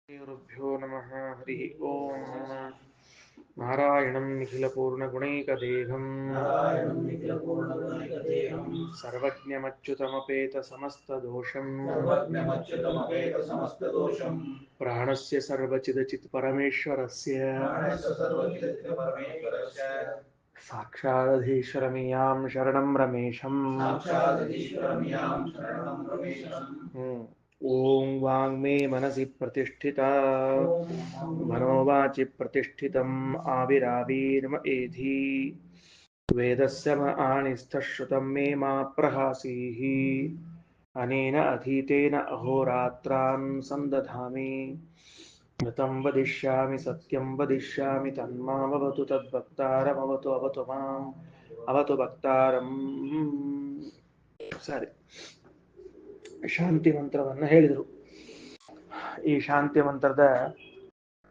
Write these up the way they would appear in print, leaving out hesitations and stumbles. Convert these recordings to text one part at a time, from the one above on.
गुरुभ्यो नमः हरि ओम नारायणं निखिलपूर्णगुणैकदेहं सर्वज्ञमच्युतमपेतसमस्तदोषं प्राणस्य सर्वचिदचित्परमेश्वरस्य साक्षादधीश्वरमियां शरणं रमेशम् ओं वाङ्मे मनसि प्रतिष्ठिता मनोवाचि प्रतिष्ठितम् आविरावीर्म एधि वेदस्य म आनिस्थश्रुतं मे मा प्रहासीः अनेन अधीतेन अहोरात्रान् सन्दधामि मृतं वदिष्यामि सत्यं वदिष्यामि तन्मामवतु तद्भक्तारमवतु अवतु माम् अवतु भक्तारम् ಸರಿ ಶಾಂತಿ ಮಂತ್ರವನ್ನು ಹೇಳಿದರು. ಈ ಶಾಂತಿ ಮಂತ್ರದ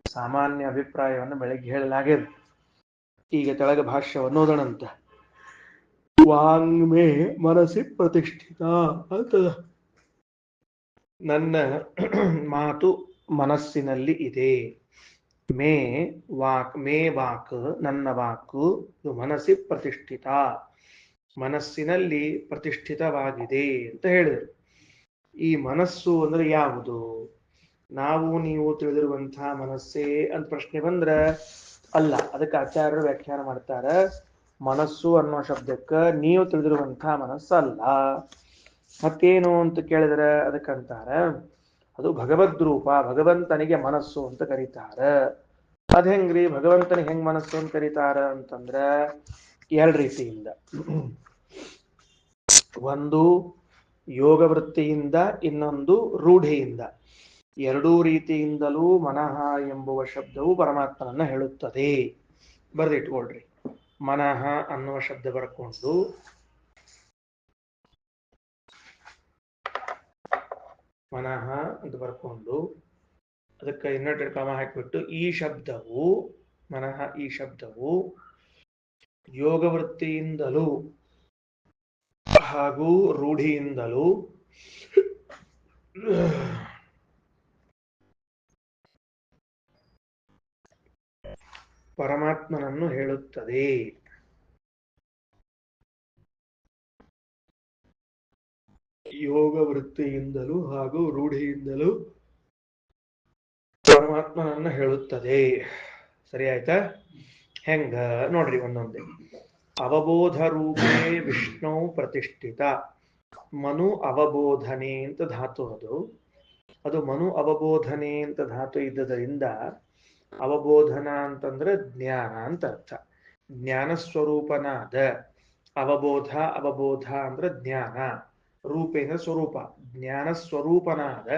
ಸಾಮಾನ್ಯ ಅಭಿಪ್ರಾಯವನ್ನು ಬೆಳಗ್ಗೆ ಹೇಳಲಾಗಿದೆ. ಈಗ ತೆಳಗ ಭಾಷ್ಯವನ್ನು ಓದೋಣಂತ. ವಾಂಗ್ಮೇ ಮನಸ್ಸಿ ಪ್ರತಿಷ್ಠಿತ ಅಂತದ. ನನ್ನ ಮಾತು ಮನಸ್ಸಿನಲ್ಲಿ ಇದೆ. ಮೇ ವಾಕ್ ನನ್ನ ವಾಕು ಮನಸ್ಸಿ ಪ್ರತಿಷ್ಠಿತ, ಮನಸ್ಸಿನಲ್ಲಿ ಪ್ರತಿಷ್ಠಿತವಾಗಿದೆ ಅಂತ ಹೇಳಿದರು. ಈ ಮನಸ್ಸು ಅಂದ್ರೆ ಯಾವುದು? ನಾವು ನೀವು ತಿಳಿದಿರುವಂತಹ ಮನಸ್ಸೇ ಅಂತ ಪ್ರಶ್ನೆ ಬಂದ್ರೆ ಅಲ್ಲ. ಅದಕ್ಕೆ ಆಚಾರ್ಯರು ವ್ಯಾಖ್ಯಾನ ಮಾಡ್ತಾರ, ಮನಸ್ಸು ಅನ್ನೋ ಶಬ್ದಕ್ಕೆ ನೀವು ತಿಳಿದಿರುವಂತಹ ಮನಸ್ಸಲ್ಲ. ಮತ್ತೇನು ಅಂತ ಕೇಳಿದ್ರೆ ಅದಕ್ಕಂತಾರ, ಅದು ಭಗವದ್ರೂಪ, ಭಗವಂತನಿಗೆ ಮನಸ್ಸು ಅಂತ ಕರೀತಾರ. ಅದ್ ಹೆಂಗ್ರಿ, ಭಗವಂತನಿಗೆ ಹೆಂಗ್ ಮನಸ್ಸು ಅಂತ ಕರೀತಾರ ಅಂತಂದ್ರ ಎರಡು ರೀತಿಯಿಂದ. ಒಂದು ಯೋಗ ವೃತ್ತಿಯಿಂದ, ಇನ್ನೊಂದು ರೂಢಿಯಿಂದ. ಎರಡೂ ರೀತಿಯಿಂದಲೂ ಮನಃ ಎಂಬುವ ಶಬ್ದವು ಪರಮಾತ್ಮನನ್ನ ಹೇಳುತ್ತದೆ. ಬರೆದಿಟ್ಕೊಳ್ರಿ. ಮನಃ ಅನ್ನುವ ಶಬ್ದ ಬರ್ಕೊಂಡು ಮನಃ ಅಂತ ಬರ್ಕೊಂಡು ಅದಕ್ಕೆ ಇನ್ವರ್ಟೆಡ್ ಕಾಮ ಹಾಕಿಬಿಟ್ಟು ಈ ಶಬ್ದವು ಮನಃ, ಈ ಶಬ್ದವು ಯೋಗ ವೃತ್ತಿಯಿಂದಲೂ ಹಾಗೂ ರೂಢಿಯಿಂದಲೂ ಪರಮಾತ್ಮನನ್ನು ಹೇಳುತ್ತದೆ. ಯೋಗ ವೃತ್ತಿಯಿಂದಲೂ ಹಾಗೂ ರೂಢಿಯಿಂದಲೂ ಪರಮಾತ್ಮನನ್ನು ಹೇಳುತ್ತದೆ. ಸರಿ ಆಯ್ತಾ? ಹೆಂಗ ನೋಡ್ರಿ ಒಂದೊಂದೇ. ಅವಬೋಧ ರೂಪೇ ವಿಷ್ಣು ಪ್ರತಿಷ್ಠಿತ. ಮನು ಅವಬೋಧನೆ ಅಂತ ಧಾತು. ಅದು ಮನು ಅವಬೋಧನೆ ಅಂತ ಧಾತು ಇದ್ದದರಿಂದ ಅವಬೋಧನ ಅಂತಂದ್ರೆ ಜ್ಞಾನ ಅಂತ ಅರ್ಥ. ಜ್ಞಾನ ಸ್ವರೂಪನಾದ ಅವಬೋಧ, ಅವಬೋಧ ಅಂದ್ರೆ ಜ್ಞಾನ, ರೂಪೇನ ಸ್ವರೂಪ, ಜ್ಞಾನ ಸ್ವರೂಪನಾದ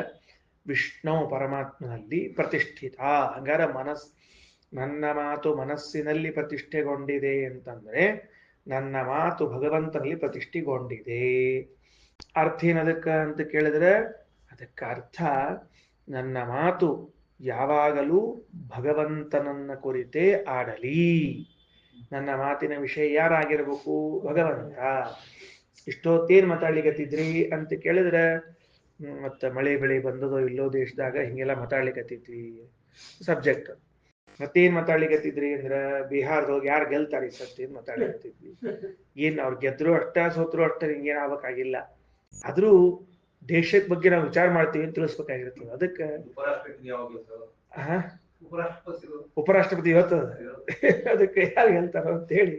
ವಿಷ್ಣು ಪರಮಾತ್ಮನಲ್ಲಿ ಪ್ರತಿಷ್ಠಿತ. ಹಂಗಾರ ನನ್ನ ಮಾತು ಮನಸ್ಸಿನಲ್ಲಿ ಪ್ರತಿಷ್ಠೆಗೊಂಡಿದೆ ಅಂತಂದ್ರೆ ನನ್ನ ಮಾತು ಭಗವಂತನಲ್ಲಿ ಪ್ರತಿಷ್ಠೆಗೊಂಡಿದೆ. ಅರ್ಥ ಏನದಕ್ಕ ಅಂತ ಕೇಳಿದ್ರೆ ಅದಕ್ಕೆ ಅರ್ಥ, ನನ್ನ ಮಾತು ಯಾವಾಗಲೂ ಭಗವಂತನನ್ನ ಕುರಿತೇ ಆಡಲಿ. ನನ್ನ ಮಾತಿನ ವಿಷಯ ಯಾರಾಗಿರ್ಬೇಕು? ಭಗವಂತ. ಇಷ್ಟೊತ್ತೇನ್ ಮಾತಾಡ್ಲಿಕತ್ತಿದ್ರಿ ಅಂತ ಕೇಳಿದ್ರೆ, ಮತ್ತೆ ಮಳೆ ಬೆಳೆ ಬಂದದೋ ಇಲ್ಲೋ ದೇಶದಾಗ ಹಿಂಗೆಲ್ಲ ಮಾತಾಡ್ಲಿಕತ್ತಿದ್ವಿ ಸಬ್ಜೆಕ್ಟ್. ಮತ್ತೇನ್ ಮಾತಾಡ್ಲಿಕತ್ತಿದ್ರಿ ಅಂದ್ರ ಬಿಹಾರದೋಗಿ ಯಾರು ಗೆಲ್ತಾರೆ ಸತ್ತೇನ್ ಮಾತಾಡ್ಲಿಕತ್ತಿದ್ವಿ. ಏನ್ ಅವ್ರು ಗೆದ್ರು ಅಷ್ಟ ಸೋತ್ರು ಅಷ್ಟ ಹಿಂಗೇನ್ ಆಗ್ಬೇಕಾಗಿಲ್ಲ. ಆದ್ರೂ ದೇಶದ ಬಗ್ಗೆ ನಾವು ವಿಚಾರ ಮಾಡ್ತೀವಿ ಅಂತ ತಿಳಿಸ್ಬೇಕಾಗಿರ್ತದೆ. ಅದಕ್ಕೆ ಉಪರಾಷ್ಟ್ರಪತಿ ಇವತ್ತು ಅದಕ್ಕೆ ಯಾರು ಗೆಲ್ತಾರ ಅಂತ ಹೇಳಿ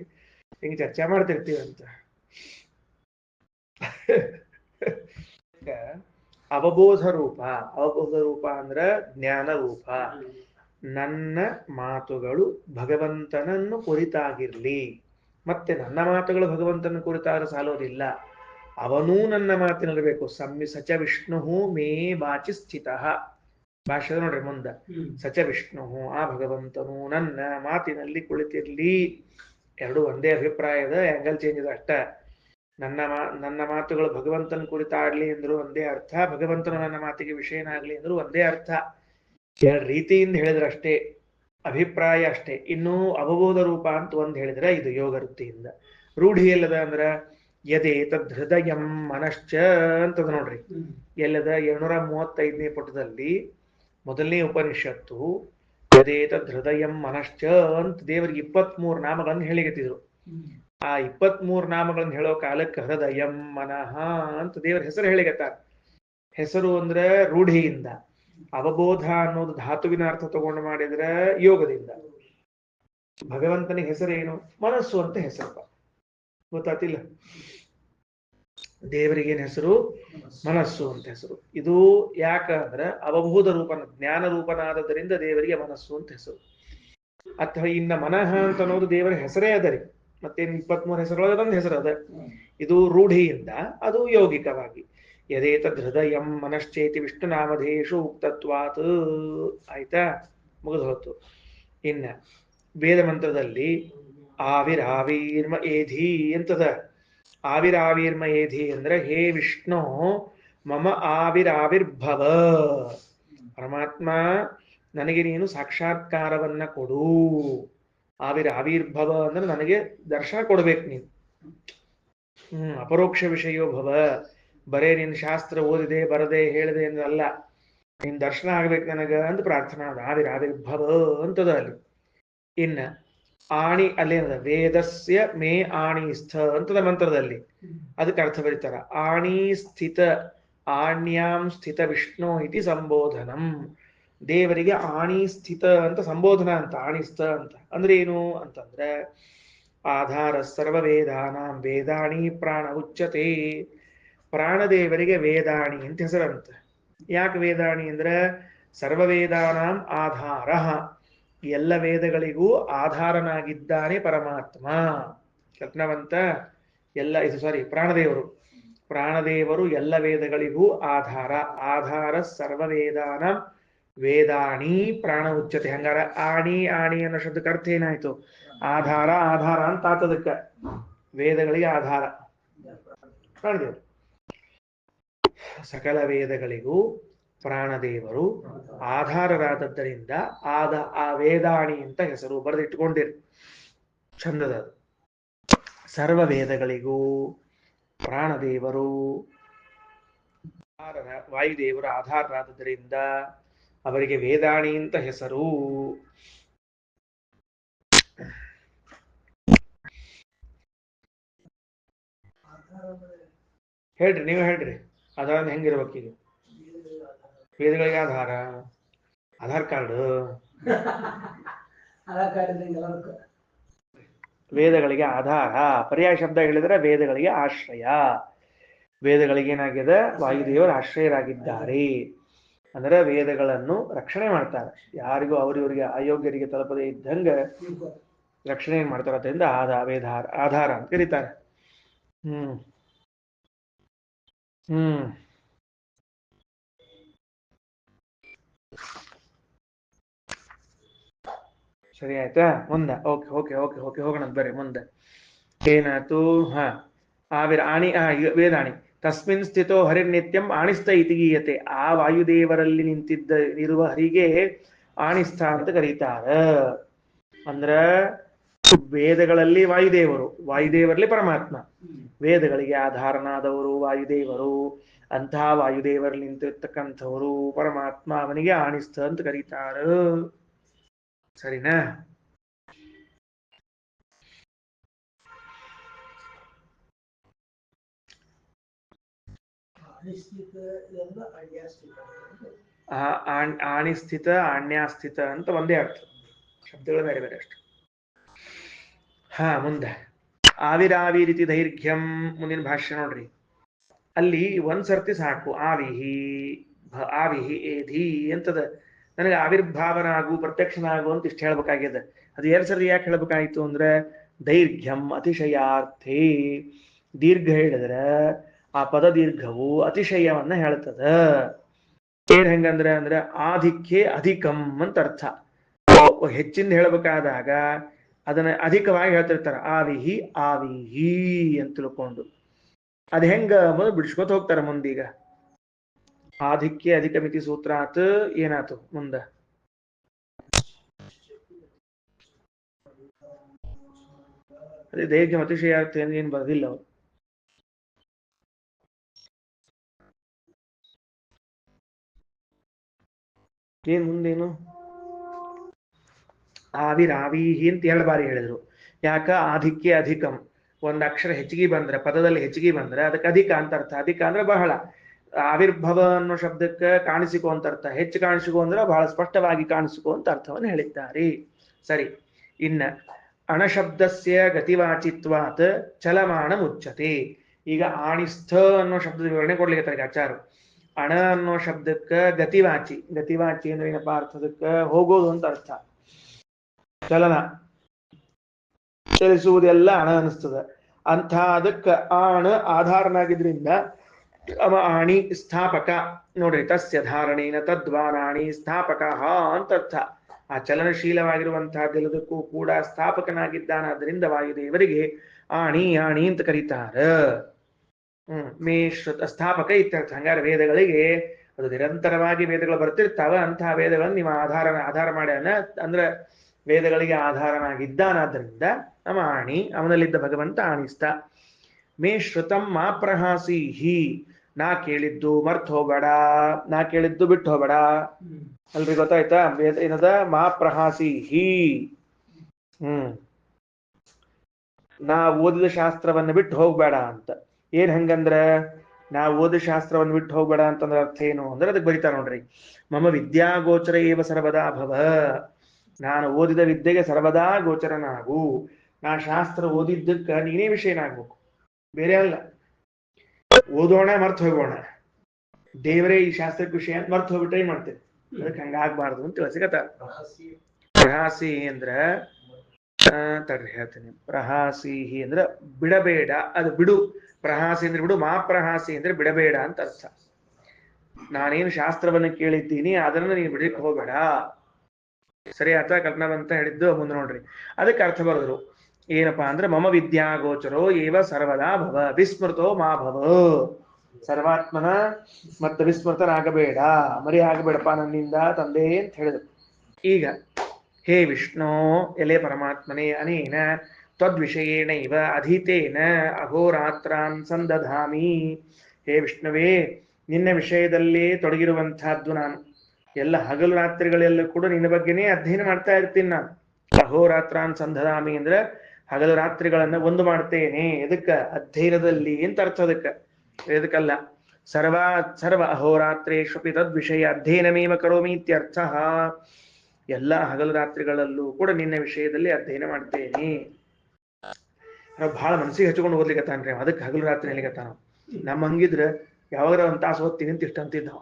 ಹಿಂಗೆ ಚರ್ಚೆ ಮಾಡ್ತಿರ್ತೀವಿ ಅಂತ. ಅವಬೋಧ ರೂಪ, ಅವಬೋಧ ರೂಪ ಅಂದ್ರ ಜ್ಞಾನ ರೂಪ. ನನ್ನ ಮಾತುಗಳು ಭಗವಂತನನ್ನು ಕುರಿತಾಗಿರ್ಲಿ. ಮತ್ತೆ ನನ್ನ ಮಾತುಗಳು ಭಗವಂತನ ಕುರಿತಾಗ ಸಾಲೋದಿಲ್ಲ, ಅವನೂ ನನ್ನ ಮಾತಿನಲ್ಲಿರಬೇಕು. ಸಚ ವಿಷ್ಣು ಮೇ ವಾಚಿ ಸ್ಥಿತ. ಭಾಷೆ ನೋಡ್ರಿ ಮುಂದ, ಸಚ ವಿಷ್ಣು, ಆ ಭಗವಂತನು ನನ್ನ ಮಾತಿನಲ್ಲಿ ಕುಳಿತಿರ್ಲಿ. ಎರಡು ಒಂದೇ ಅಭಿಪ್ರಾಯದ, ಆಂಗಲ್ ಚೇಂಜ್ ಇದೆ ಅಷ್ಟ. ನನ್ನ ಮಾತುಗಳು ಭಗವಂತನ ಕುರಿತಾಡ್ಲಿ ಅಂದ್ರು ಒಂದೇ ಅರ್ಥ, ಭಗವಂತನು ನನ್ನ ಮಾತಿಗೆ ವಿಷಯನಾಗ್ಲಿ ಅಂದ್ರು ಒಂದೇ ಅರ್ಥ. ಎರಡು ರೀತಿಯಿಂದ ಹೇಳಿದ್ರೆ ಅಷ್ಟೇ, ಅಭಿಪ್ರಾಯ ಅಷ್ಟೇ. ಇನ್ನು ಅವಬೋಧ ರೂಪ ಅಂತ ಒಂದ್ ಹೇಳಿದ್ರೆ ಇದು ಯೋಗ ವೃತ್ತಿಯಿಂದ. ರೂಢಿ ಎಲ್ಲದ ಅಂದ್ರ ಯದೇ ತದ್ ಹೃದಯಂ ಮನಶ್ಚ ಅಂತದ ನೋಡ್ರಿ. ಎಲ್ಲದ 235ನೇ ಪುಟದಲ್ಲಿ ಮೊದಲನೇ ಉಪನಿಷತ್ತು ಯದೇತದ್ ಹೃದಯಂ ಮನಶ್ಚ ಅಂತ ದೇವರಿಗೆ 23 ನಾಮಗಳನ್ನು ಹೇಳಿಗತ್ತಿದ್ರು. ಆ 23 ನಾಮಗಳನ್ನು ಹೇಳೋ ಕಾಲಕ್ಕೆ ಹೃದಯಂ ಮನಃ ಅಂತ ದೇವರ ಹೆಸರು ಹೇಳಿಗತ್ತಾರ. ಹೆಸರು ಅಂದ್ರೆ ರೂಢಿಯಿಂದ, ಅವಬೋಧ ಅನ್ನೋದು ಧಾತುವಿನ ಅರ್ಥ ತಗೊಂಡು ಮಾಡಿದ್ರೆ ಯೋಗದಿಂದ. ಭಗವಂತನಿಗೆ ಹೆಸರೇನು? ಮನಸ್ಸು ಅಂತ ಹೆಸರು. ಗೊತ್ತಾತಿಲ್ಲ? ದೇವರಿಗೇನು ಹೆಸರು? ಮನಸ್ಸು ಅಂತ ಹೆಸರು. ಇದು ಯಾಕಂದ್ರೆ ಅವಬೋಧ ರೂಪನ, ಜ್ಞಾನ ರೂಪನಾದದರಿಂದ ದೇವರಿಗೆ ಮನಸ್ಸು ಅಂತ ಹೆಸರು. ಅಥವಾ ಇನ್ನ ಮನಃ ಅಂತ ಅನ್ನೋದು ದೇವರ ಹೆಸರೇ ಅದರಿ. ಮತ್ತೇನು 23 ಹೆಸರುಗಳು ಅದೊಂದು ಹೆಸರು ಅದ. ಇದು ರೂಢಿಯಿಂದ, ಅದು ಯೌಗಿಕವಾಗಿ. ಯದೇತದ್ ಹೃದಯಂ ಮನಶ್ಚೇತಿ ವಿಷ್ಣು ನಾಮಧೇಶು ಉಕ್ತತ್ವಾತ್. ಆಯ್ತಾ? ಮುಗಿದು ಹೋತು. ಇನ್ನ ವೇದ ಮಂತ್ರದಲ್ಲಿ ಆವಿರಾವೀರ್ಮ ಏಧಿ ಅಂತದ. ಆವಿರಾವೀರ್ಮ ಏಧಿ ಅಂದ್ರೆ ಹೇ ವಿಷ್ಣು ಮಮ ಆವಿರಾವಿರ್ಭವ, ಪರಮಾತ್ಮ ನನಗೆ ನೀನು ಸಾಕ್ಷಾತ್ಕಾರವನ್ನ ಕೊಡು. ಆವಿರಾವಿರ್ಭವ ಅಂದ್ರೆ ನನಗೆ ದರ್ಶನ ಕೊಡ್ಬೇಕು ನೀನು. ಅಪರೋಕ್ಷ ವಿಷಯೋ ಭವ, ಬರೇ ನಿನ್ ಶಾಸ್ತ್ರ ಓದಿದೆ ಬರದೆ ಹೇಳಿದೆ ಅನ್ನಲ್ಲ, ನಿನ್ ದರ್ಶನ ಆಗ್ಬೇಕು ನನಗ ಅಂತ ಪ್ರಾರ್ಥನಾ. ಆವಿರಾವಿರ್ಭವ ಅಂತದ ಅಲ್ಲಿ. ಇನ್ನ ಆಣಿ ಅಲ್ಲೇನದ, ವೇದಸ್ಯ ಮೇ ಆಣಿ ಸ್ಥ ಅಂತದ ಮಂತ್ರದಲ್ಲಿ. ಅದಕ್ಕೆ ಅರ್ಥ ಬರೀತಾರ, ಆಣಿ ಸ್ಥಿತ ಆಣ್ಯಾಂ ಸ್ಥಿತ ವಿಷ್ಣು ಇತಿ ಸಂಬೋಧನಂ. ದೇವರಿಗೆ ಆಣಿ ಸ್ಥಿತ ಅಂತ ಸಂಬೋಧನ ಅಂತ, ಆಣಿಸ್ಥ ಅಂತ ಅಂದ್ರೆ ಏನು ಅಂತಂದ್ರೆ ಆಧಾರ ಸರ್ವ ವೇದಾನಾಂ ವೇದಾಣಿ ಪ್ರಾಣ ಉಚ್ಯತೆ. ಪ್ರಾಣದೇವರಿಗೆ ವೇದಾಣಿ ಅಂತ ಹೆಸರಂತ. ಯಾಕೆ ವೇದಾಣಿ ಅಂದ್ರೆ ಸರ್ವ ವೇದಾನಾಂ ಆಧಾರ, ಎಲ್ಲ ವೇದಗಳಿಗೂ ಆಧಾರನಾಗಿದ್ದಾನೆ ಪರಮಾತ್ಮ. ಯತ್ನವಂತ ಎಲ್ಲ ಇದು ಸಾರಿ ಪ್ರಾಣದೇವರು. ಪ್ರಾಣದೇವರು ಎಲ್ಲ ವೇದಗಳಿಗೂ ಆಧಾರ. ಆಧಾರ ಸರ್ವ ವೇದಾನಾಂ ವೇದಾಣಿ ಪ್ರಾಣ ಉಚ್ಯತೆ. ಹಂಗಾರ ಆಣಿ ಆಣಿ ಅನ್ನೋ ಶಬ್ದಕ್ಕೆ ಅರ್ಥ ಏನಾಯ್ತು? ಆಧಾರ ಆಧಾರ ಅಂತ ಆತದಕ್ಕ. ವೇದಗಳಿಗೆ ಆಧಾರ ಪ್ರಾಣದೇವರು. ಸಕಲ ವೇದಗಳಿಗೂ ಪ್ರಾಣದೇವರು ಆಧಾರರಾದದ್ದರಿಂದ ಆ ವೇದಾಣಿ ಅಂತ ಹೆಸರು ಬರೆದಿಟ್ಕೊಂಡಿರಿ. ಚಂದದ. ಸರ್ವ ವೇದಗಳಿಗೂ ಪ್ರಾಣದೇವರು ವಾಯುದೇವರು ಆಧಾರರಾದದ್ದರಿಂದ ಅವರಿಗೆ ವೇದಾಣಿ ಅಂತ ಹೆಸರು. ಹೇಳ್ರಿ, ನೀವು ಹೇಳ್ರಿ, ಆಧಾರ ಹೆಂಗಿರ್ಬೇಕೀಗ? ವೇದಗಳಿಗೆ ಆಧಾರ, ಆಧಾರ್ ಕಾರ್ಡ್, ವೇದಗಳಿಗೆ ಆಧಾರ. ಪರ್ಯಾಯ ಶಬ್ದ ಹೇಳಿದ್ರೆ ವೇದಗಳಿಗೆ ಆಶ್ರಯ. ವೇದಗಳಿಗೆ ಏನಾಗಿದೆ? ವಾಯುದೇವರ ಆಶ್ರಯರಾಗಿದ್ದಾರೆ. ಅಂದ್ರೆ ವೇದಗಳನ್ನು ರಕ್ಷಣೆ ಮಾಡ್ತಾರೆ. ಯಾರಿಗೂ ಅವರಿವರಿಗೆ ಅಯೋಗ್ಯರಿಗೆ ತಲುಪದೇ ಇದ್ದಂಗ ರಕ್ಷಣೆ ಮಾಡ್ತಾರೆ. ಅದರಿಂದ ಆಧಾರ ಅಂತ ಕರೀತಾರೆ. ಸರಿ ಆಯ್ತಾ? ಮುಂದೆ ಓಕೆ ಓಕೆ ಓಕೆ ಓಕೆ ಹೋಗೋಣ ಬರ್ರಿ ಮುಂದೆ. ಏನಾಯ್ತು? ಆಣಿ ವೇದಾಣಿ ತಸ್ಮಿನ್ ಸ್ಥಿತೋ ಹರಿರ್ನಿತ್ಯಂ ಆಣಿಸ್ತ ಇತಿ ಗೀಯತೆ. ಆ ವಾಯುದೇವರಲ್ಲಿ ಇರುವ ಹರಿಗೆ ಆಣಿಸ್ತ ಅಂತ ಕರೀತಾರ. ಅಂದ್ರ ವೇದಗಳಲ್ಲಿ ವಾಯುದೇವರು, ವಾಯುದೇವರಲ್ಲಿ ಪರಮಾತ್ಮ. ವೇದಗಳಿಗೆ ಆಧಾರನಾದವರು ವಾಯುದೇವರು. ಅಂತಹ ವಾಯುದೇವರಲ್ಲಿ ನಿಂತಿರ್ತಕ್ಕಂಥವರು ಪರಮಾತ್ಮ, ಅವನಿಗೆ ಆಣಿಸ್ತ ಅಂತ ಕರೀತಾರ. ಸರಿನಾ? ಆಣಿಸ್ಥಿತ ಆಣ್ಯಾಸ್ಥಿತ ಅಂತ ಒಂದೇ ಅರ್ಥ, ಶಬ್ದಗಳು ಬೇರೆ ಬೇರೆ ಅಷ್ಟು. ಮುಂದೆ ಆವಿರಾವಿ ರೀತಿ ದೈರ್ಘ್ಯಂ. ಮುಂದಿನ ಭಾಷ್ಯ ನೋಡ್ರಿ. ಅಲ್ಲಿ ಒಂದ್ಸರ್ತಿ ಸಾಕು. ಆವಿಹಿ ಏಧಿ ಅಂತದ. ನನಗೆ ಆವಿರ್ಭಾವನಾಗು ಪ್ರತ್ಯಕ್ಷನಾಗು ಅಂತ ಇಷ್ಟ ಹೇಳ್ಬೇಕಾಗ್ಯದ. ಅದು 2 ಸರಿ ಯಾಕೆ ಹೇಳ್ಬೇಕಾಯ್ತು ಅಂದ್ರೆ ದೈರ್ಘ್ಯಂ ಅತಿಶಯಾರ್ಥೇ. ದೀರ್ಘ ಹೇಳಿದ್ರೆ ಆ ಪದ ದೀರ್ಘವು ಅತಿಶಯವನ್ನ ಹೇಳ್ತದ. ಏನ್ ಹೆಂಗಂದ್ರೆ ಅಂದ್ರೆ ಆಧಿಕ್ಯೆ ಅಧಿಕಂ ಅಂತ ಅರ್ಥ. ಹೆಚ್ಚಿಂದ ಹೇಳ್ಬೇಕಾದಾಗ ಅದನ್ನ ಅಧಿಕವಾಗಿ ಹೇಳ್ತಿರ್ತಾರ. ಆವಿಹಿ ಆವಿಹಿ ಅಂತ ತಿಳ್ಕೊಂಡು ಅದ್ ಹೆಂಗ ಬಿಡಿಸ್ಕೊತ ಹೋಗ್ತಾರ ಮುಂದೀಗ. ಆಧಿಕ್ಯ ಅಧಿಕ ಮಿತಿ ಸೂತ್ರ ಆತ. ಏನಾತು ಮುಂದ? ಅದೇ ದೈರ್ಘ್ಯ ಅತಿಶಯ ಏನ್ ಬರೋದಿಲ್ಲ ಅವ್ರು. ಏನ್ ಮುಂದೇನು ಆವಿರಾವೀಹಿ ಅಂತ 2 ಬಾರಿ ಹೇಳಿದ್ರು. ಯಾಕ ಆಧಿಕ್ಯ ಅಧಿಕಂ, ಒಂದ್ ಅಕ್ಷರ ಹೆಚ್ಚಿಗೆ ಬಂದ್ರೆ, ಪದದಲ್ಲಿ ಹೆಚ್ಚಿಗೆ ಬಂದ್ರೆ ಅದಕ್ಕೆ ಅಧಿಕ ಅಂತ ಅರ್ಥ. ಅಧಿಕ ಅಂದ್ರೆ ಬಹಳ. ಆವಿರ್ಭವ ಅನ್ನೋ ಶಬ್ದಕ್ಕೆ ಕಾಣಿಸಿಕೋ ಅಂತ ಅರ್ಥ. ಹೆಚ್ಚು ಕಾಣಿಸಿಕೋ ಅಂದ್ರೆ ಬಹಳ ಸ್ಪಷ್ಟವಾಗಿ ಕಾಣಿಸಿಕೋ ಅಂತ ಅರ್ಥವನ್ನು ಹೇಳಿದ್ದಾರೆ. ಸರಿ, ಇನ್ನ ಅಣಶಬ್ದಸ್ಯ ಗತಿವಾಚಿತ್ವಾತ್ ಚಲಮಾನ ಮುಚ್ಚತೆ. ಈಗ ಆಣಿಸ್ಥ ಅನ್ನೋ ಶಬ್ದದ ವಿವರಣೆ ಕೊಡ್ಲಿಕ್ಕೆ ಆಚಾರ. ಅಣ ಅನ್ನೋ ಶಬ್ದಕ್ಕೆ ಗತಿವಾಚಿ. ಗತಿವಾಚಿ ಅಂದ್ರೆ ಏನಪ್ಪಾ ಅರ್ಥದಕ್ಕೆ ಹೋಗೋದು ಅಂತ ಅರ್ಥ. ಚಲನ, ಚಲಿಸುವುದೆಲ್ಲ ಅಣ ಅನಿಸ್ತದ. ಅಂಥ ಅದಕ್ಕೆ ಆಣ ಆಧಾರನಾಗಿದ್ರಿಂದ ಅವ ಆಣಿ ಸ್ಥಾಪಕ. ನೋಡ್ರಿ, ತಸ್ಯ ಧಾರಣೇನ ತದ್ವಾರಾಣಿ ಸ್ಥಾಪಕ ಅಂತ ಅರ್ಥ. ಆ ಚಲನಶೀಲವಾಗಿರುವಂತಹದ್ದೆಲ್ಲದಕ್ಕೂ ಕೂಡ ಸ್ಥಾಪಕನಾಗಿದ್ದಾನಾದ್ರಿಂದ ವಾಯುದೇವರಿಗೆ ಆಣಿ ಆಣಿ ಅಂತ ಕರೀತಾರ. ಮೇ ಶ್ರುತ ಸ್ಥಾಪಕ ಇತ್ಯರ್ಥ. ಹಂಗಾರೆ ವೇದಗಳಿಗೆ ಅದು ನಿರಂತರವಾಗಿ ವೇದಗಳು ಬರ್ತಿರ್ತಾವ. ಅಂತಹ ವೇದಗಳನ್ನು ನೀವು ಆಧಾರ ಮಾಡ್ಯಾನ ಅಂದ್ರೆ ವೇದಗಳಿಗೆ ಆಧಾರನಾಗಿದ್ದಾನಾದ್ರಿಂದ ನಮ್ಮ ಆಣಿ, ಅವನಲ್ಲಿದ್ದ ಭಗವಂತ ಆಣಿಸ್ತ. ಮೇ ಶ್ರುತಂ ಮಾ ಪ್ರಹಾಸಿ ಹಿ, ನಾ ಕೇಳಿದ್ದು ಮರ್ತ್ ಹೋಗಬೇಡ, ನಾ ಕೇಳಿದ್ದು ಬಿಟ್ಟು ಹೋಗಬೇಡ. ಅಲ್ರಿ, ಗೊತ್ತಾಯ್ತಾ? ಏನದ ಮಾ ಪ್ರಹಾಸಿ ಹಿ. ನಾ ಓದಿದ ಶಾಸ್ತ್ರವನ್ನು ಬಿಟ್ಟು ಹೋಗ್ಬೇಡ ಅಂತ. ಏನ್ ಹಂಗಂದ್ರ, ನಾ ಓದಿದ ಶಾಸ್ತ್ರವನ್ನು ಬಿಟ್ಟು ಹೋಗ್ಬೇಡ ಅಂತಂದ್ರೆ ಅರ್ಥ ಏನು ಅಂದ್ರೆ ಅದಕ್ಕೆ ಬರೀತಾರ ನೋಡ್ರಿ. ಮಮ ವಿದ್ಯಾಗೋಚರ ಏವ ಸರ್ವದಾ ಭವ. ನಾನು ಓದಿದ ವಿದ್ಯೆಗೆ ಸರ್ವದಾ ಗೋಚರನಾಗು. ನಾ ಶಾಸ್ತ್ರ ಓದಿದ್ದಕ್ಕ ನೀನೇ ವಿಷಯನಾಗ್ಬೇಕು, ಬೇರೆ ಅಲ್ಲ. ಓದೋಣ ಮರ್ತ್ ಹೋಗೋಣ, ದೇವರೇ ಈ ಶಾಸ್ತ್ರಕ್ಕೆ ವಿಷಯ ಅಂತ ಮರ್ತ್ ಹೋಗ್ಬಿಟ್ರೆ ಏನ್ ಮಾಡ್ತೇವೆ? ಅದಕ್ಕೆ ಹಂಗಾಗ್ಬಾರ್ದು ಅಂತ ತಿಳಿಸಿಕತ್ತ. ಪ್ರಹಾಸಿ ಅಂದ್ರ ತಡ್ರಿ ಹೇಳ್ತೀನಿ. ಪ್ರಹಾಸಿಹಿ ಅಂದ್ರೆ ಬಿಡಬೇಡ, ಅದು ಬಿಡು. ಪ್ರಹಾಸಿ ಅಂದ್ರೆ ಬಿಡು, ಮಾ ಪ್ರಹಾಸಿ ಅಂದ್ರೆ ಬಿಡಬೇಡ ಅಂತ ಅರ್ಥ. ನಾನೇನು ಶಾಸ್ತ್ರವನ್ನು ಕೇಳಿದ್ದೀನಿ ಅದನ್ನ ನೀನು ಬಿಡಲಿಕ್ಕೆ ಹೋಗಬೇಡ. ಸರಿ ಆತ ಕಲ್ಪನಾವಂತ ಹೇಳಿದ್ದು ಮುಂದೆ ನೋಡ್ರಿ. ಅದಕ್ಕೆ ಅರ್ಥ ಬರೆದ್ರು ಏನಪ್ಪಾ ಅಂದ್ರೆ ಮಮ ವಿದ್ಯಾಗೋಚರೋ ಏವ ಸರ್ವದಾ ಭವ ವಿಸ್ಮೃತೋ ಮಾ ಭವ. ಸರ್ವಾತ್ಮನ ಮತ್ತೆ ವಿಸ್ಮೃತನಾಗಬೇಡ, ಮರಿ ಆಗಬೇಡಪ್ಪ ನನ್ನಿಂದ ತಂದೆ ಅಂತ ಹೇಳಿದ್ರು. ಈಗ ಹೇ ವಿಷ್ಣು, ಎಲೆ ಪರಮಾತ್ಮನೇ, ಅನೇನ ತ್ವದ್ವಿಷಯೇಣ ಇವ ಅಧೀತೇನ ಅಹೋರಾತ್ರಾನ್ ಸಂದಧಾಮಿ. ಹೇ ವಿಷ್ಣುವೇ, ನಿನ್ನ ವಿಷಯದಲ್ಲಿ ತೊಡಗಿರುವಂತಹದ್ದು ನಾನು. ಎಲ್ಲ ಹಗಲು ರಾತ್ರಿಗಳೆಲ್ಲ ಕೂಡ ನಿನ್ನ ಬಗ್ಗೆನೇ ಅಧ್ಯಯನ ಮಾಡ್ತಾ ಇರ್ತೀನಿ ನಾನು. ಅಹೋರಾತ್ರಾನ್ ಸಂದಧಾಮಿ ಅಂದ್ರೆ ಹಗಲು ರಾತ್ರಿಗಳನ್ನ ಒಂದು ಮಾಡ್ತೇನೆ. ಎದಕ್ಕ? ಅಧ್ಯಯನದಲ್ಲಿ ಅಂತ ಅರ್ಥ. ಎದಕ್ಕಲ್ಲ, ಸರ್ವ ಅಹೋರಾತ್ರೇಶ್ವಪಿ ತದ್ವಿಷಯ ಅಧ್ಯಯನಮೇವ ಕರೋಮಿ ಇತ್ಯರ್ಥ. ಎಲ್ಲ ಹಗಲು ರಾತ್ರಿಗಳಲ್ಲೂ ಕೂಡ ನಿನ್ನ ವಿಷಯದಲ್ಲಿ ಅಧ್ಯಯನ ಮಾಡ್ತೇನೆ. ನಾವು ಬಹಳ ಮನಸ್ಸಿಗೆ ಹಚ್ಕೊಂಡು ಓದ್ಲಿಕ್ಕತ್ತಾನ್ರಿ, ಅದಕ್ಕೆ ಹಗಲು ರಾತ್ರಿ ಹೇಳಿಕತ್ತಾನ. ನಮ್ಮ ಹಂಗಿದ್ರೆ ಯಾವಾಗ ಒಂದ್ ತಾಸು ಓದ್ತೀನಿ ಅಂತ ಇಷ್ಟ ಅಂತಿದ್ದಾವ.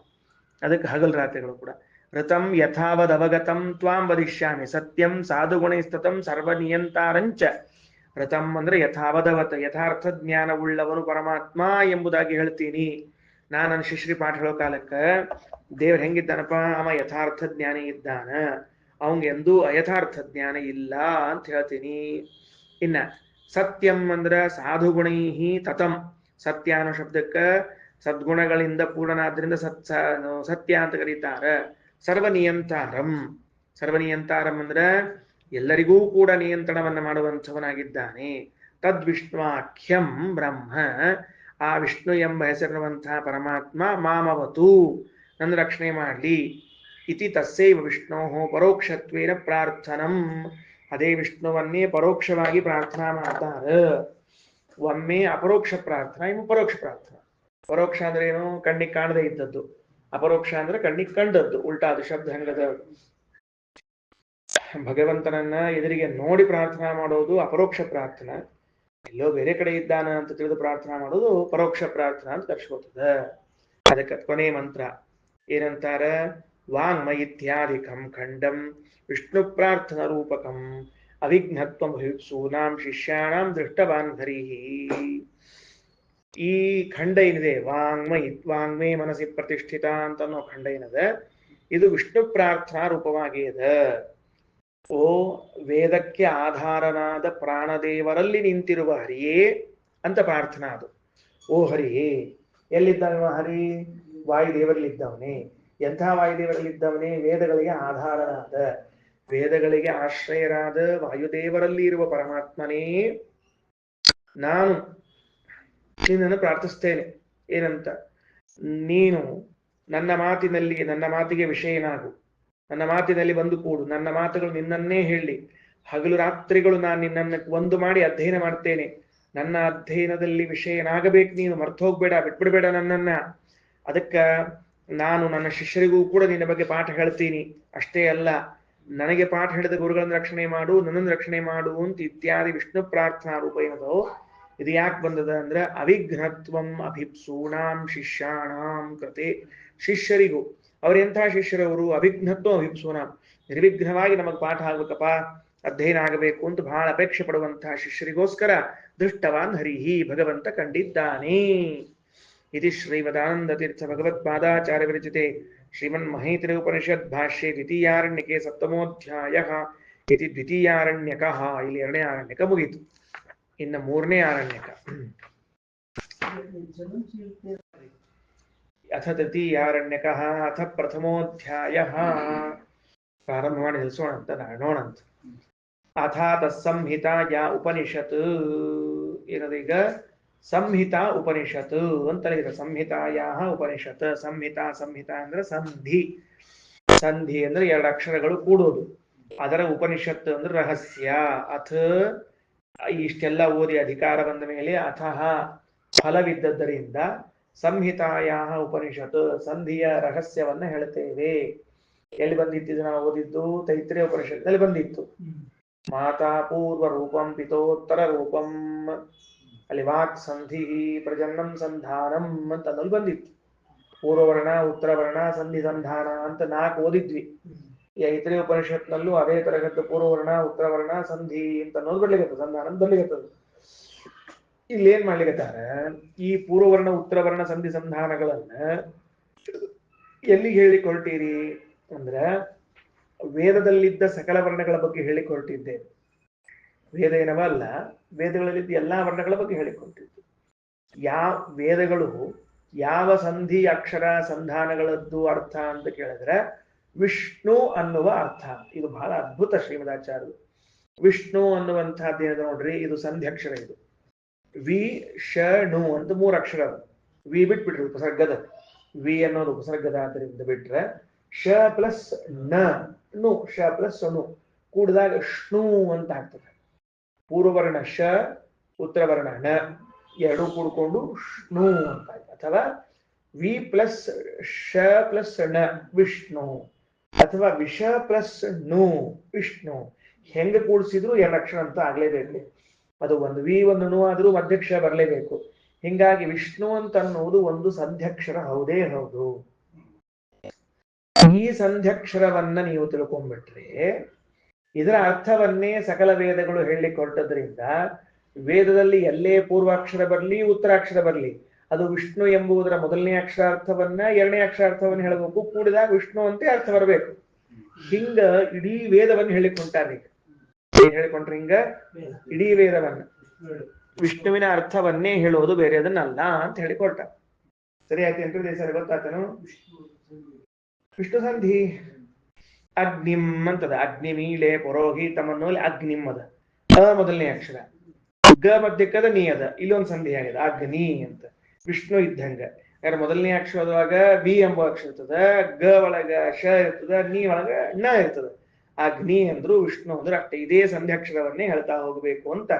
ಅದಕ್ಕೆ ಹಗಲು ರಾತ್ರಿಗಳು ಕೂಡ. ಋತಂ ಯಥಾವದವಗತಂ ತ್ವಾಂ ವದಿಷ್ಯಾಮಿ ಸತ್ಯಂ ಸಾಧುಗುಣೈಸ್ತತಂ ಸರ್ವನಿಯಂತಾರಂಚ. ಋತಂ ಅಂದ್ರೆ ಯಥಾವದವತ, ಯಥಾರ್ಥ ಜ್ಞಾನವುಳ್ಳವನು ಪರಮಾತ್ಮ ಎಂಬುದಾಗಿ ಹೇಳ್ತೀನಿ. ನಾನು ನನ್ನ ಶಿಶ್ರಿ ಪಾಠ ಹೇಳೋ ಕಾಲಕ್ಕ ದೇವ್ರು ಹೆಂಗಿದ್ದಾನಪ್ಪ, ಅವ ಯಥಾರ್ಥ ಜ್ಞಾನಿ ಇದ್ದಾನ, ಅವಂಗ ಎಂದೂ ಅಯಥಾರ್ಥ ಜ್ಞಾನ ಇಲ್ಲ ಅಂತ ಹೇಳ್ತೀನಿ. ಇನ್ನ ಸತ್ಯಂ ಅಂದ್ರ ಸಾಧುಗುಣೈಹಿ ತತಂ. ಸತ್ಯ ಅನ್ನೋ ಶಬ್ದಕ್ಕ ಸದ್ಗುಣಗಳಿಂದ ಪೂರ್ಣನಾದ್ರಿಂದ ಸತ್ಯ ಅಂತ ಕರೀತಾರ. ಸರ್ವನಿಯಂತಾರಂ. ಸರ್ವನಿಯಂತಾರಂ ಅಂದ್ರ ಎಲ್ಲರಿಗೂ ಕೂಡ ನಿಯಂತ್ರಣವನ್ನ ಮಾಡುವಂಥವನಾಗಿದ್ದಾನೆ. ತದ್ವಿಷ್ಣುವಾಖ್ಯಂ ಬ್ರಹ್ಮ. ಆ ವಿಷ್ಣು ಎಂಬ ಹೆಸರಿರುವಂತಹ ಪರಮಾತ್ಮ ಮಾಮವತು, ನನ್ನ ರಕ್ಷಣೆ ಮಾಡಲಿ. ಇತಿ ತಸ್ಸೈವ ವಿಷ್ಣೋ ಪರೋಕ್ಷತ್ವೇನ ಪ್ರಾರ್ಥನಂ. ಅದೇ ವಿಷ್ಣುವನ್ನೇ ಪರೋಕ್ಷವಾಗಿ ಪ್ರಾರ್ಥನಾ ಮಾಡ್ತಾರ. ಒಮ್ಮೆ ಅಪರೋಕ್ಷ ಪ್ರಾರ್ಥನಾ, ಇನ್ನು ಪರೋಕ್ಷ ಪ್ರಾರ್ಥನಾ. ಪರೋಕ್ಷ ಅಂದ್ರೆ ಏನು? ಕಣ್ಣಿಗೆ ಕಾಣದೇ ಇದ್ದದ್ದು. ಅಪರೋಕ್ಷ ಅಂದ್ರೆ ಕಣ್ಣಿಗೆ ಕಂಡದ್ದು. ಉಲ್ಟಾದ ಶಬ್ದ ಹಂಗದ. ಭಗವಂತನನ್ನ ಎದುರಿಗೆ ನೋಡಿ ಪ್ರಾರ್ಥನಾ ಮಾಡೋದು ಅಪರೋಕ್ಷ ಪ್ರಾರ್ಥನಾ. ಎಲ್ಲೋ ಬೇರೆ ಕಡೆ ಇದ್ದಾನ ಅಂತ ತಿಳಿದು ಪ್ರಾರ್ಥನಾ ಮಾಡೋದು ಪರೋಕ್ಷ ಪ್ರಾರ್ಥನಾ ಅಂತ ಕರ್ಸ್ಕೊತದ. ಅದಕ್ಕೆ ಕೊನೆ ಮಂತ್ರ ಏನಂತಾರ? ವಾಂಗ್ಮ ಇತ್ಯಾದಿಕಂ ಖಂಡಂ ವಿಷ್ಣು ಪ್ರಾರ್ಥನಾ ರೂಪಕಂ ಅವಿಘ್ನತ್ವಂ ಭಯುತ್ಸೂನಾಂ ಶಿಷ್ಯಾಣಾಂ ದೃಷ್ಟವಾನ್ ಹರಿಹಿ. ಈ ಖಂಡ ಏನಿದೆ, ವಾಂಗ್ಮೇ ಮನಸ್ಸಿ ಪ್ರತಿಷ್ಠಿತ ಅಂತ ಅನ್ನೋ ಖಂಡ ಏನದ, ಇದು ವಿಷ್ಣು ಪ್ರಾರ್ಥನಾ ರೂಪವಾಗಿ ಅದ. ಓ ವೇದಕ್ಕೆ ಆಧಾರನಾದ ಪ್ರಾಣದೇವರಲ್ಲಿ ನಿಂತಿರುವ ಹರಿಯೇ ಅಂತ ಪ್ರಾರ್ಥನಾ ಅದು. ಓ ಹರಿಯೇ, ಎಲ್ಲಿದ್ದಾವ ಹರಿ? ವಾಯುದೇವರಲ್ಲಿದ್ದವನೇ. ಎಂಥ ವಾಯುದೇವರಲ್ಲಿದ್ದವನೇ? ವೇದಗಳಿಗೆ ಆಧಾರನಾದ, ವೇದಗಳಿಗೆ ಆಶ್ರಯರಾದ ವಾಯುದೇವರಲ್ಲಿ ಇರುವ ಪರಮಾತ್ಮನೇ ನಾನು ನಿನ್ನನ್ನು ಪ್ರಾರ್ಥಿಸ್ತೇನೆ. ಏನಂತ? ನೀನು ನನ್ನ ಮಾತಿಗೆ ವಿಷಯನಾಗು. ನನ್ನ ಮಾತಿನಲ್ಲಿ ಬಂದು ಕೂಡು, ನನ್ನ ಮಾತುಗಳು ನಿನ್ನನ್ನೇ ಹೇಳಿ, ಹಗಲು ರಾತ್ರಿಗಳು ನಾನು ನಿನ್ನನ್ನು ಒಂದು ಮಾಡಿ ಅಧ್ಯಯನ ಮಾಡ್ತೇನೆ. ನನ್ನ ಅಧ್ಯಯನದಲ್ಲಿ ವಿಷಯನಾಗಬೇಕು, ನೀನು ಮರ್ತು ಹೋಗ್ಬೇಡ, ಬಿಟ್ಬಿಡ್ಬೇಡ ನನ್ನನ್ನ. ಅದಕ್ಕ ನಾನು ನನ್ನ ಶಿಷ್ಯರಿಗೂ ಕೂಡ ನಿನ್ನ ಬಗ್ಗೆ ಪಾಠ ಹೇಳ್ತೀನಿ. ಅಷ್ಟೇ ಅಲ್ಲ, ನನಗೆ ಪಾಠ ಹೇಳಿದ ಗುರುಗಳನ್ನು ರಕ್ಷಣೆ ಮಾಡು, ನನ್ನನ್ನು ರಕ್ಷಣೆ ಮಾಡು ಅಂತ ಇತ್ಯಾದಿ ವಿಷ್ಣು ಪ್ರಾರ್ಥನಾ ರೂಪ ಏನದೋ. ಇದು ಯಾಕೆ ಬಂದದ ಅಂದ್ರೆ ಅವಿಘ್ನತ್ವಂ ಅಭಿಪ್ಸೂಣಾಂ ಶಿಷ್ಯಾಣಾಂ ಕೃತೆ. ಶಿಷ್ಯರಿಗೂ, ಅವರೆಂತಹ ಶಿಷ್ಯರವರು, ಅವಿಘ್ನತ್ವಂ ಅಭಿಪ್ಸೂಣಾಂ, ನಿರ್ವಿಘ್ನವಾಗಿ ನಮಗೆ ಪಾಠ ಆಗ್ಬೇಕಪ್ಪ, ಅಧ್ಯಯನ ಆಗಬೇಕು ಅಂತ ಬಹಳ ಅಪೇಕ್ಷೆ ಪಡುವಂತಹ ಶಿಷ್ಯರಿಗೋಸ್ಕರ ದೃಷ್ಟವಾನ್ ಹರಿಹಿ, ಭಗವಂತ ಕಂಡಿದ್ದಾನೆ. इति श्रीमदानंदतीर्थ भगवत्पादाचार्य विरचिते श्रीमन्महेन्द्र उपनिषद भाष्ये द्वितीयारण्यके सप्तमोऽध्यायः इति द्वितीयारण्यकः. ಇಲ್ಲಿ ಎರಡನೇ ಆರಣ್ಯಕ ಮುಗಿತು, ಇನ್ನು ಮೂರನೇ ಆರಣ್ಯಕ. ಅಥ ತೃತೀಯಾರಣ್ಯಕಃ ಅಥ ಪ್ರಥಮೋऽಧ್ಯಾಯಃ. ಪ್ರಾರಂಭ ಮಾಡಿ ನಿಲ್ಲಿಸೋಣ ಅಂತ ನೋಡೋಣಂತ. ಅಥ ತತ್ಸಂಹಿತಾಯ ಉಪನಿಷತ್. ಏನದೀಗ ಸಂಹಿತಾ ಉಪನಿಷತ್ ಅಂತ ಹೇಳಿದ್ರೆ, ಸಂಹಿತಾಯಾ ಉಪನಿಷತ್. ಸಂಹಿತಾ, ಸಂಹಿತಾ ಅಂದ್ರೆ ಸಂಧಿ, ಸಂಧಿ ಅಂದ್ರೆ ಎರಡು ಅಕ್ಷರಗಳು ಕೂಡೋದು. ಅದರ ಉಪನಿಷತ್ ಅಂದ್ರೆ ರಹಸ್ಯ. ಅಥ ಇಷ್ಟೆಲ್ಲ ಓದಿ ಅಧಿಕಾರ ಬಂದ ಮೇಲೆ ಅಥಃ ಫಲವಿದ್ದದ್ದರಿಂದ ಸಂಹಿತಾಯಾ ಉಪನಿಷತ್, ಸಂಧಿಯ ರಹಸ್ಯವನ್ನ ಹೇಳ್ತೇವೆ. ಎಲ್ಲಿ ಬಂದಿತ್ತು ನಾವು ಓದಿದ್ದು? ತೈತ್ರೇಯ ಉಪನಿಷತ್ನಲ್ಲಿ ಬಂದಿತ್ತು. ಮಾತಾ ಪೂರ್ವ ರೂಪಂ ಪಿತೋತ್ತರ ರೂಪಂ, ಅಲ್ಲಿ ವಾಕ್ ಸಂಧಿ ಪ್ರಜನ್ನಂ ಸಂಧಾನಂ ಅಂತ ಅಲ್ಲಿ ಬಂದಿತ್ತು. ಪೂರ್ವವರ್ಣ, ಉತ್ತರವರ್ಣ, ಸಂಧಿ ಸಂಧಾನ ಅಂತ 4 ಓದಿದ್ವಿ. ಈ ಐತರೇಯ ಉಪನಿಷತ್ನಲ್ಲೂ ಅದೇ ತರಗತಿ ಪೂರ್ವವರ್ಣ, ಉತ್ತರವರ್ಣ, ಸಂಧಿ ಅಂತ ಅನ್ನೋದು ಬರ್ಲಿಕ್ಕೆ, ಸಂಧಾನ ಬರ್ಲಿಕ್ಕತ್ತದು. ಇಲ್ಲಿ ಏನ್ ಮಾಡ್ಲಿಕ್ಕತ್ತಾರ, ಈ ಪೂರ್ವವರ್ಣ, ಉತ್ತರವರ್ಣ, ಸಂಧಿ ಸಂಧಾನಗಳನ್ನ ಎಲ್ಲಿಗೆ ಹೇಳಿಕ್ ಹೊರಟೀರಿ ಅಂದ್ರ ವೇದದಲ್ಲಿದ್ದ ಸಕಲ ವರ್ಣಗಳ ಬಗ್ಗೆ ಹೇಳಿಕ್ ಹೊರಟಿದ್ದೆ. ವೇದ ಏನವಲ್ಲ, ವೇದಗಳಲ್ಲಿದ್ದ ಎಲ್ಲಾ ವರ್ಣಗಳ ಬಗ್ಗೆ ಹೇಳಿಕೊಟ್ಟಿದ್ದು. ವೇದಗಳು ಯಾವ ಸಂಧಿ ಅಕ್ಷರ ಸಂಧಾನಗಳದ್ದು ಅರ್ಥ ಅಂತ ಕೇಳಿದ್ರೆ ವಿಷ್ಣು ಅನ್ನುವ ಅರ್ಥ. ಇದು ಬಹಳ ಅದ್ಭುತ ಶ್ರೀಮದಾಚಾರ್ಯರು. ವಿಷ್ಣು ಅನ್ನುವಂತಹದ್ದು ಏನಿದೆ ನೋಡ್ರಿ, ಇದು ಸಂಧ್ಯಕ್ಷರ. ಇದು ವಿ ಶ ಣು ಅಂತ 3 ಅಕ್ಷರ. ವಿ ಬಿಟ್ಬಿಟ್ರಿ, ಉಪಸರ್ಗದ ವಿ ಅನ್ನೋದು ಉಪಸರ್ಗದ ಆದ್ದರಿಂದ ಬಿಟ್ರೆ ಶ ಪ್ಲಸ್ ನ ನು, ಶ ಪ್ಲಸ್ ಣು ಕೂಡಿದಾಗ ಷ್ಣು ಅಂತ ಆಗ್ತದೆ. ಪೂರ್ವವರ್ಣ ಶ, ಉತ್ತರವರ್ಣ ನ, ಎರಡೂ ಕೂಡ್ಕೊಂಡು ಷ್ಣು ಅಂತ ಆಯ್ತು. ಅಥವಾ ವಿ ಪ್ಲಸ್ ಶ ಪ್ಲಸ್ ಣ ವಿಷ್ಣು, ಅಥವಾ ವಿಷ ಪ್ಲಸ್ ನು ವಿಷ್ಣು. ಹೆಂಗ ಕೂಡಿಸಿದ್ರು 2 ಅಕ್ಷರ ಅಂತ ಆಗ್ಲೇಬೇಕು. ಅದು ಒಂದು ವಿ ಒಂದು ನು ಆದ್ರೂ ಮಧ್ಯಕ್ಷರ ಬರಲೇಬೇಕು. ಹಿಂಗಾಗಿ ವಿಷ್ಣು ಅಂತ ಅನ್ನೋದು ಒಂದು ಸಂಧ್ಯಕ್ಷರ ಹೌದೇ ಹೌದು. ಈ ಸಂಧ್ಯಕ್ಷರವನ್ನ ನೀವು ತಿಳ್ಕೊಂಡ್ಬಿಟ್ರೆ ಇದರ ಅರ್ಥವನ್ನೇ ಸಕಲ ವೇದಗಳು ಹೇಳಲಿಕ್ಕೆ ಹೊರಟದ್ರಿಂದ, ವೇದದಲ್ಲಿ ಎಲ್ಲೇ ಪೂರ್ವಾಕ್ಷರ ಬರಲಿ ಉತ್ತರಾಕ್ಷರ ಬರಲಿ ಅದು ವಿಷ್ಣು ಎಂಬುದರ ಮೊದಲನೇ ಅಕ್ಷರಾರ್ಥವನ್ನ 2ನೇ ಅಕ್ಷರಾರ್ಥವನ್ನ ಹೇಳಬೇಕು. ಕೂಡಿದಾಗ ವಿಷ್ಣು ಅಂತೆ ಅರ್ಥ ಬರಬೇಕು. ಹಿಂಗ ಇಡೀ ವೇದವನ್ನು ಹೇಳಿಕ್ ಹೊಂಟಾರ್ರಿ. ಹೇಳಿಕೊಂಡ್ರಿ ಹಿಂಗ ಇಡೀ ವೇದವನ್ನ ವಿಷ್ಣುವಿನ ಅರ್ಥವನ್ನೇ ಹೇಳೋದು, ಬೇರೆ ಅದನ್ನಲ್ಲ ಅಂತ ಹೇಳಿಕೊಟ್ಟ. ಸರಿ ಆಯ್ತು ಸರಿ ಗೊತ್ತಾತನು? ವಿಷ್ಣು ಸಂಧಿ ಅಗ್ನಿಂ ಅಂತದ. ಅಗ್ನಿಮೀಳೆ ಪುರೋಹಿತಮನ್ನೋಲಿ ಅಗ್ನಿಂ ಅದ, ಮೊದಲನೇ ಅಕ್ಷರ. ಗ ಮಧ್ಯಕ್ಕದ ನೀ ಅದ, ಇಲ್ಲೊಂದು ಸಂಧಿ ಆಗಿದೆ ಅಗ್ನಿ ಅಂತ. ವಿಷ್ಣು ಇದ್ದಂಗ ಯಾರ ಮೊದಲನೇ ಅಕ್ಷರದಾಗ ವಿ ಎಂಬ ಅಕ್ಷರ ಇರ್ತದ, ಗ ಒಳಗ ಶ ಇರ್ತದ, ನೀ ಒಳಗ ನ ಇರ್ತದ. ಅಗ್ನಿ ಅಂದ್ರು ವಿಷ್ಣು ಅಂದ್ರೆ ಅಷ್ಟೇ. ಇದೇ ಸಂಧ್ಯಾಕ್ಷರವನ್ನೇ ಹೇಳ್ತಾ ಹೋಗ್ಬೇಕು ಅಂತ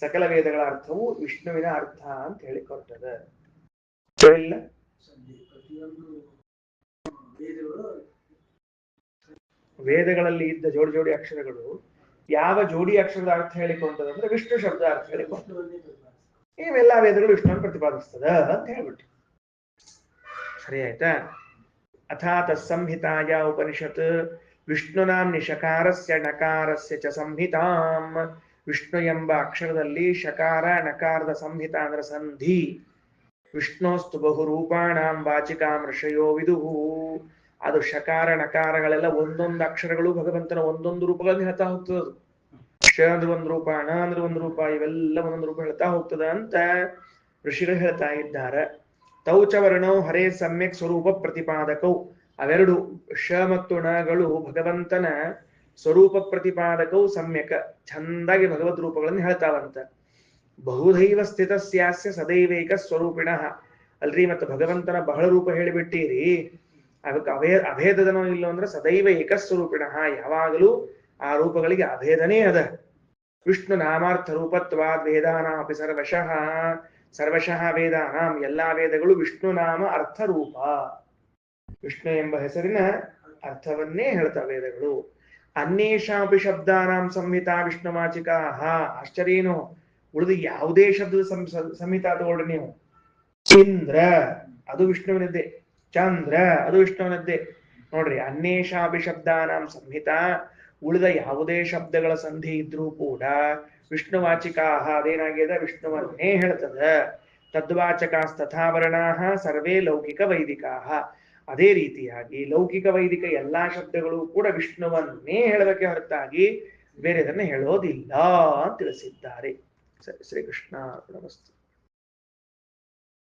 ಸಕಲ ವೇದಗಳ ಅರ್ಥವು ವಿಷ್ಣುವಿನ ಅರ್ಥ ಅಂತ ಹೇಳಿಕೊಟ್ಟದ. ಇಲ್ಲ ವೇದಗಳಲ್ಲಿ ಇದ್ದ ಜೋಡಿ ಜೋಡಿ ಅಕ್ಷರಗಳು ಯಾವ ಜೋಡಿ ಅಕ್ಷರದ ಅರ್ಥ ಹೇಳಿಕೊಂಡದಂದ್ರೆ ವಿಷ್ಣು ಶಬ್ದ ಅರ್ಥ ಹೇಳಿಕೊಂಡು ಇವೆಲ್ಲಾ ವೇದಗಳು ವಿಷ್ಣುವನ್ನು ಪ್ರತಿಪಾದಿಸ್ತದ ಅಂತ ಹೇಳ್ಬಿಟ್ಟು. ಸರಿ ಆಯ್ತಾ? ಅಥಾ ತತ್ಸಂಹಿತಾಯ ಉಪನಿಷತ್ ವಿಷ್ಣುನಾಂ ನಿಷಕಾರಸ್ಯ ನಕಾರಸ್ಯ ಚ ಸಂಹಿತಾಂ. ವಿಷ್ಣು ಎಂಬ ಅಕ್ಷರದಲ್ಲಿ ಶಕಾರ ನಕಾರದ ಸಂಹಿತ ಅಂದ್ರೆ ಸಂಧಿ. ವಿಷ್ಣೋಸ್ತು ಬಹುರೂಪಾಣಾಂ ವಾಚಿಕಾಂ ಋಷಯೋ ವಿದುಹು. ಅದು ಶಕಾರ ನಕಾರಗಳೆಲ್ಲ ಒಂದೊಂದು ಅಕ್ಷರಗಳು ಭಗವಂತನ ಒಂದೊಂದು ರೂಪಗಳನ್ನು ಹೇಳ್ತಾ ಹೋಗ್ತದ. ಶ ಅಂದ್ರೆ ಒಂದು ರೂಪ, ಣ ಅಂದ್ರೆ ಒಂದು ರೂಪ, ಇವೆಲ್ಲ ಒಂದೊಂದು ರೂಪ ಹೇಳ್ತಾ ಹೋಗ್ತದ ಅಂತ ಋಷಿಗಳು ಹೇಳ್ತಾ ಇದ್ದಾರೆ. ತೌಚ ವರ್ಣೌ ಹರೇ ಸಮ್ಯಕ್ ಸ್ವರೂಪ ಪ್ರತಿಪಾದಕೌ. ಅವೆರಡು ಶ ಮತ್ತು ಣಗಳು ಭಗವಂತನ ಸ್ವರೂಪ ಪ್ರತಿಪಾದಕವು ಸಮ್ಯಕ ಚಂದಾಗಿ ಭಗವದ್ ರೂಪಗಳನ್ನು ಹೇಳ್ತಾವಂತ. ಬಹುದೈವ ಸ್ಥಿತಸ್ಯಾಸ್ಯ ಸದೈವೈಕ ಸ್ವರೂಪಿಣ. ಅಲ್ರಿ, ಮತ್ತೆ ಭಗವಂತನ ಬಹಳ ರೂಪ ಹೇಳಿಬಿಟ್ಟಿರಿ. ಅದಕ್ಕೆ ಅಭೇದನೋ ಇಲ್ಲೋ ಅಂದ್ರೆ ಸದೈವ ಏಕಸ್ವರೂಪಿಣ, ಯಾವಾಗಲೂ ಆ ರೂಪಗಳಿಗೆ ಅಭೇದನೇ ಅದ. ವಿಷ್ಣು ನಾಮಾರ್ಥ ರೂಪತ್ವಾದ್ ವೇದಾನಾಮಪಿ ಸರ್ವಶಃ, ಸರ್ವಶಃ ವೇದಾನಾಂ, ಎಲ್ಲಾ ವೇದಗಳು ವಿಷ್ಣು ನಾಮ ಅರ್ಥ ರೂಪ, ವಿಷ್ಣು ಎಂಬ ಹೆಸರಿನ ಅರ್ಥವನ್ನೇ ಹೇಳ್ತಾ ವೇದಗಳು. ಅನ್ಯೇಷಾಪಿ ಶಬ್ದಾನಾಂ ಸಂಹಿತಾ ವಿಷ್ಣುವಾಚಿಕಾ, ಆಶ್ಚರ್ಯೇನು, ಉಳಿದು ಯಾವುದೇ ಶಬ್ದದ ಸಂಹಿತಾ ತಗೊಳ್ರಿ ನೀವು. ಇಂದ್ರ ಅದು ವಿಷ್ಣುವಿನದ್ದೇ, ಚಂದ್ರ ಅದು ವಿಷ್ಣುವಿನದ್ದೇ. ನೋಡ್ರಿ, ಅನ್ಯೇಷಾಪಿ ಶಬ್ದಾನಾಂ ಸಂಹಿತಾ, ಉಳಿದ ಯಾವುದೇ ಶಬ್ದಗಳ ಸಂಧಿ ಇದ್ರೂ ಕೂಡ ವಿಷ್ಣುವಾಚಿಕಾ, ಅದೇನಾಗಿದೆ, ವಿಷ್ಣುವನ್ನೇ ಹೇಳ್ತದ. ತದ್ವಾಚಕಾಸ್ತಥಾವರ್ಣಾ ಸರ್ವೇ ಲೌಕಿಕ ವೈದಿಕಾ, ಅದೇ ರೀತಿಯಾಗಿ ಲೌಕಿಕ ವೈದಿಕ ಎಲ್ಲಾ ಶಬ್ದಗಳು ಕೂಡ ವಿಷ್ಣುವನ್ನೇ ಹೇಳಬೇಕೆ ಹೊರತಾಗಿ ಬೇರೆದನ್ನ ಹೇಳೋದಿಲ್ಲ ಅಂತ ತಿಳಿಸಿದ್ದಾರೆ. ಶ್ರೀಕೃಷ್ಣ ನಮಸ್ತೆ.